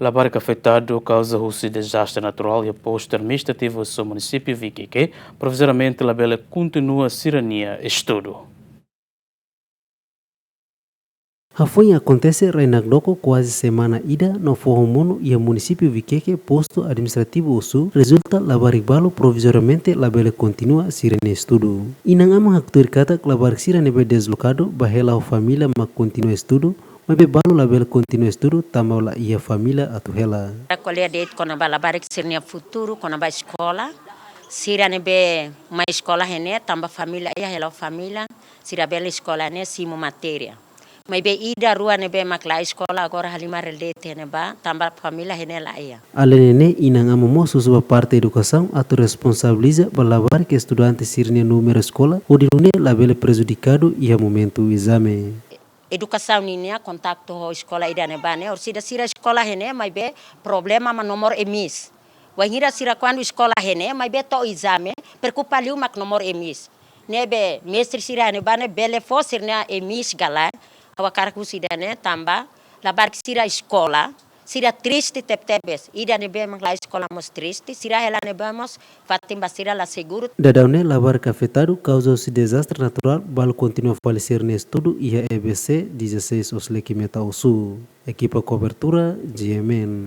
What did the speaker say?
La barca afetado causa o desastre natural e posto administrativo do município Viquique, provisoriamente a bela continua a sirania estudo. Foi acontece Reinagdoko quase semana ida no Forromono e o município Viqueque posto administrativo sul resulta labaribalo provisoriamente labele continua sirene estudo. Inang ama haktur kata labarik sirene be deslocado bahela o família ma continua estudo mas be balo labele continua estudo tambah la ia família atu hela. A colher de quando vai labarik sirene futuro quando vai escola sirane be uma escola rene tambah família ia hela família sira bela escola ne simo matéria. Mas be ida rua ne be makla escola agora halima relete ne ba tambah família rene lá ia. Além inang ama mo sua parte educação atu responsabiliza balabar que estudante sirene número escola o dirune labele prejudicado ia momento exame. Educação ninia contato ho escola ida ne ba ne or sira escola rene mas be problema ma nomor emis. Wahira sira quando escola rene mas be to exame preocupa liu mak nomor emis. Nebe mestre sira ne ba ne bele fo sirne emis galai awakar kusida ne tamba labar sira escola sira triste teptebes ida ne be la escola mos triste sira ela ne vamos fatimba sira la seguro. Dadawne labar afetado causou-se desastre natural bal continua a falecer nesse tudo e a EBC 16 Osleki Meta Sul. Equipa cobertura GMN.